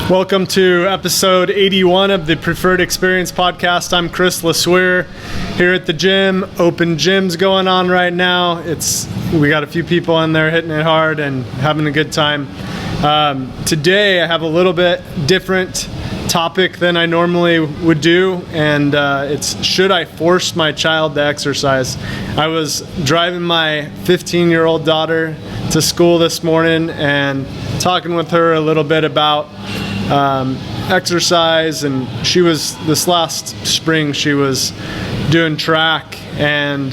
Welcome to episode 81 of the Preferred Experience podcast. I'm Chris LeSueur here at the gym. Open gym's going on right now. We got a few people in there hitting it hard and having a good time. Today I have a little bit different topic than I normally would do, and it's should I force my child to exercise? I was driving my 15-year-old daughter to school this morning and talking with her a little bit about exercise, and this last spring she was doing track, and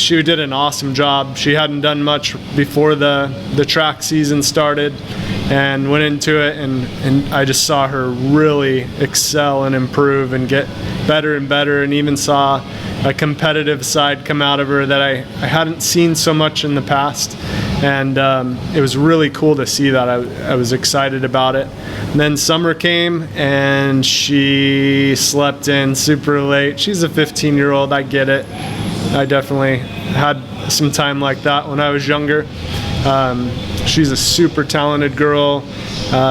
she did an awesome job. She hadn't done much before the track season started, and went into it, and I just saw her really excel and improve and get better and better, and even saw a competitive side come out of her that I hadn't seen so much in the past. And it was really cool to see that. I was excited about it. And then summer came and she slept in super late. She's a 15-year-old, I get it. I definitely had some time like that when I was younger. She's a super talented girl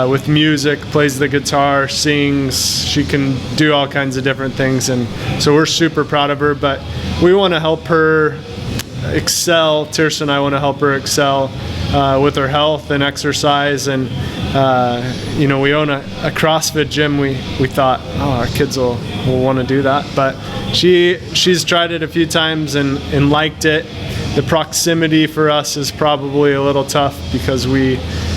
with music, plays the guitar, sings. She can do all kinds of different things, and so we're super proud of her. But we want to help her excel. Tiersa and I want to help her excel with her health and exercise. And we own a CrossFit gym. We thought, our kids will want to do that. But she's tried it a few times and liked it. The proximity for us is probably a little tough because we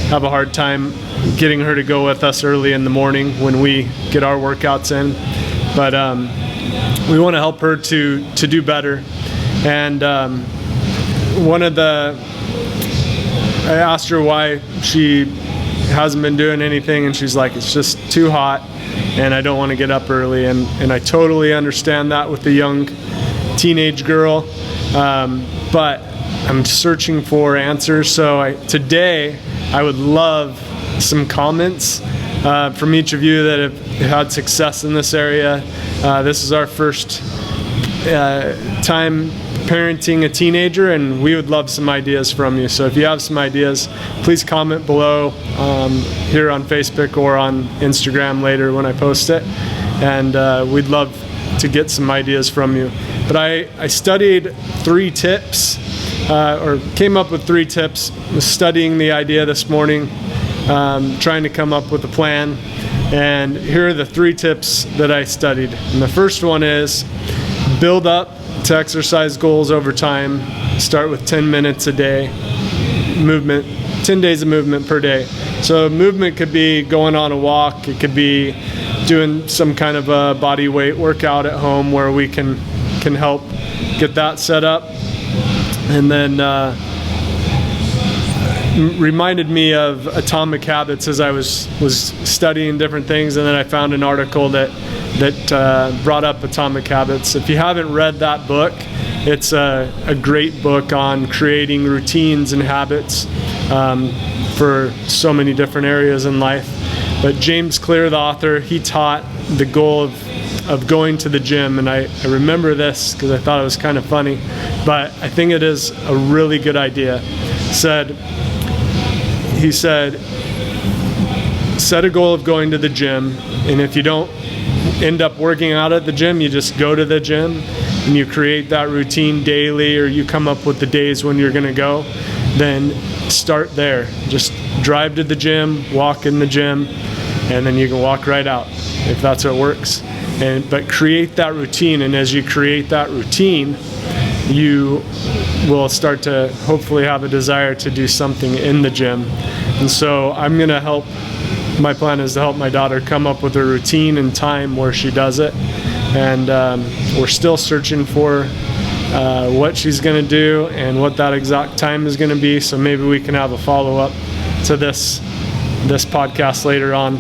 have a hard time getting her to go with us early in the morning when we get our workouts in. But we want to help her to do better. And I asked her why she hasn't been doing anything, and she's like, it's just too hot and I don't want to get up early. And I totally understand that with a young teenage girl. But I'm searching for answers. So today I would love some comments from each of you that have had success in this area. This is our first time parenting a teenager, and we would love some ideas from you. So if you have some ideas, please comment below here on Facebook or on Instagram later when I post it, and we'd love to get some ideas from you. But I studied 3 tips, or came up with 3 tips, was studying the idea this morning, trying to come up with a plan, and here are the 3 tips that I studied. And the first one is build up to exercise goals over time. Start with 10 minutes a day, movement, 10 days of movement per day. So movement could be going on a walk, it could be doing some kind of a body weight workout at home where we can help get that set up. And then reminded me of Atomic Habits as I was studying different things, and then I found an article that brought up Atomic Habits. If you haven't read that book, it's a great book on creating routines and habits for so many different areas in life. But James Clear, the author, he taught the goal of going to the gym, and I remember this because I thought it was kind of funny, but I think it is a really good idea. He said, set a goal of going to the gym, and if you don't end up working out at the gym, you just go to the gym and you create that routine daily, or you come up with the days when you're going to go, then start there. Just drive to the gym, walk in the gym, and then you can walk right out if that's what works. But create that routine, and as you create that routine, you will start to hopefully have a desire to do something in the gym. And so my plan is to help my daughter come up with a routine and time where she does it. And we're still searching for what she's going to do and what that exact time is going to be. So maybe we can have a follow-up to this podcast later on.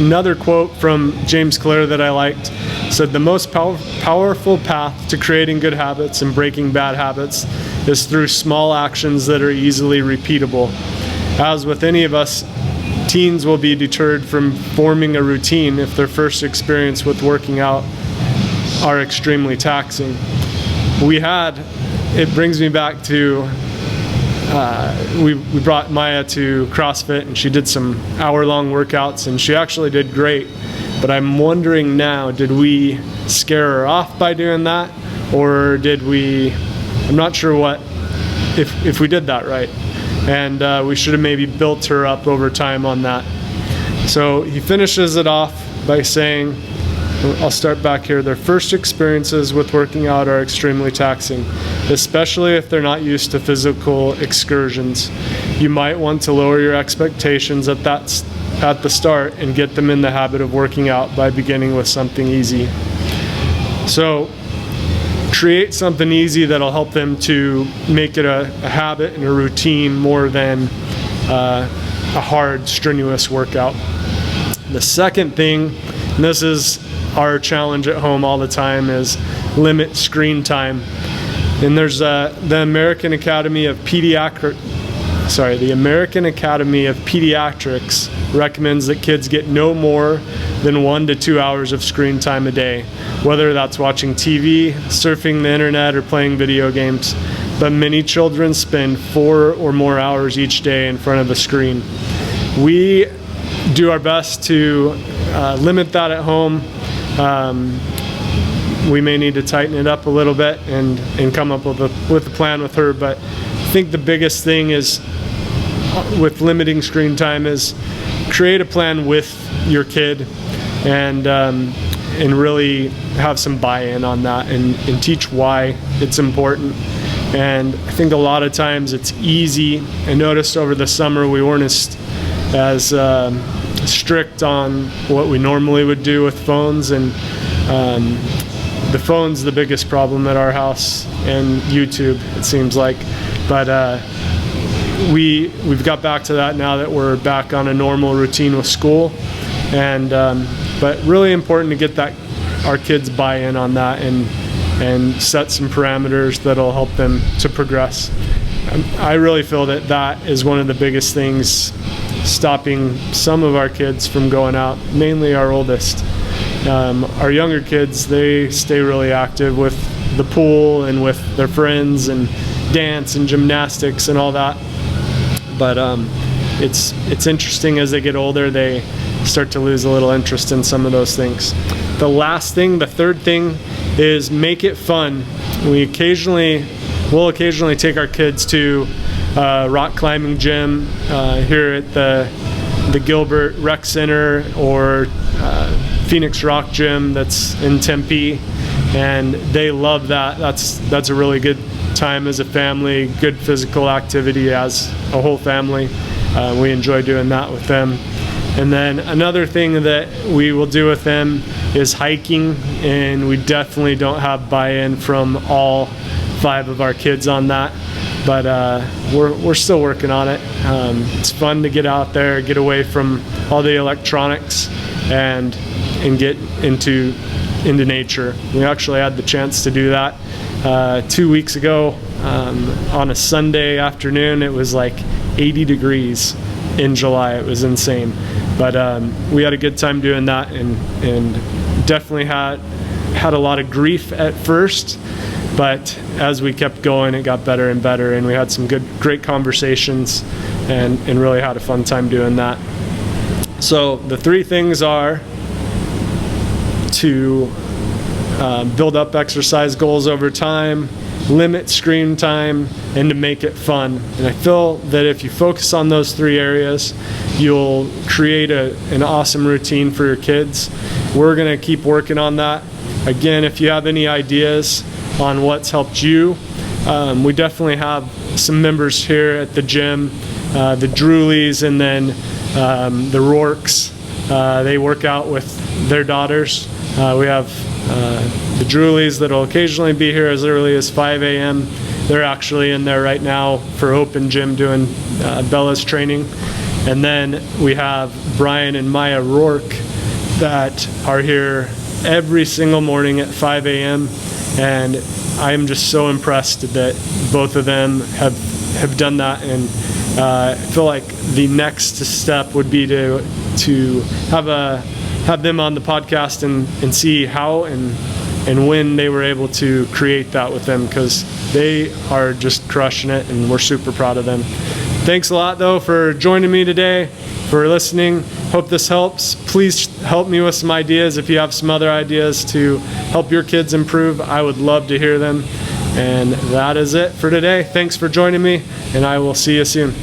Another quote from James Clear that I liked said, the most powerful path to creating good habits and breaking bad habits is through small actions that are easily repeatable. As with any of us, teens will be deterred from forming a routine if their first experience with working out are extremely taxing. It brings me back to we brought Maya to CrossFit, and she did some hour-long workouts, and she actually did great. But I'm wondering now, did we scare her off by doing that, or did we? I'm not sure if we did that right, and we should have maybe built her up over time on that. So he finishes it off by saying, I'll start back here. Their first experiences with working out are extremely taxing, especially if they're not used to physical excursions. You might want to lower your expectations at the start and get them in the habit of working out by beginning with something easy. So create something easy that'll help them to make it a habit and a routine more than a hard, strenuous workout. The second thing, and this is our challenge at home all the time, is limit screen time. And there's the American Academy of Pediatrics recommends that kids get no more than 1 to 2 hours of screen time a day, whether that's watching TV, surfing the internet, or playing video games. But many children spend 4 or more hours each day in front of a screen. We do our best to limit that at home. We may need to tighten it up a little bit and come up with a plan with her, but I think the biggest thing is with limiting screen time is create a plan with your kid and really have some buy-in on that and teach why it's important. And I think a lot of times it's easy. I noticed over the summer we weren't as strict on what we normally would do with phones, and the phone's the biggest problem at our house, and YouTube, it seems like. But we've got back to that now that we're back on a normal routine with school, and but really important to get our kids buy-in on that and set some parameters that'll help them to progress. I really feel that is one of the biggest things stopping some of our kids from going out, mainly our oldest. Our younger kids, they stay really active with the pool and with their friends and dance and gymnastics and all that. But it's interesting as they get older, they start to lose a little interest in some of those things. The third thing is make it fun. We'll occasionally take our kids to rock climbing gym here at the Gilbert Rec Center or Phoenix Rock Gym that's in Tempe, and they love that. That's a really good time as a family, good physical activity as a whole family. We enjoy doing that with them. And then another thing that we will do with them is hiking, and we definitely don't have buy-in from all 5 of our kids on that, but we're still working on it. It's fun to get out there, get away from all the electronics, and get into nature. We actually had the chance to do that 2 weeks ago on a Sunday afternoon. It was like 80 degrees in July. It was insane, but we had a good time doing that, and definitely had a lot of grief at first, but as we kept going, it got better and better, and we had some great conversations and really had a fun time doing that. So the 3 things are to build up exercise goals over time, limit screen time, and to make it fun. And I feel that if you focus on those 3 areas, you'll create an awesome routine for your kids. We're going to keep working on that. Again, if you have any ideas on what's helped you, we definitely have some members here at the gym, the Druleys and then the Rourkes. They work out with their daughters. We have the Druleys that will occasionally be here as early as 5 a.m. They're actually in there right now for open gym doing Bella's training. And then we have Brian and Maya Rourke that are here every single morning at 5 a.m. And I am just so impressed that both of them have done that. And I feel like the next step would be to have them on the podcast and see how and and when they were able to create that with them, because they are just crushing it and we're super proud of them. Thanks a lot though for joining me today, for listening. Hope this helps. Please help me with some ideas if you have some other ideas to help your kids improve. I would love to hear them. And that is it for today. Thanks for joining me, and I will see you soon.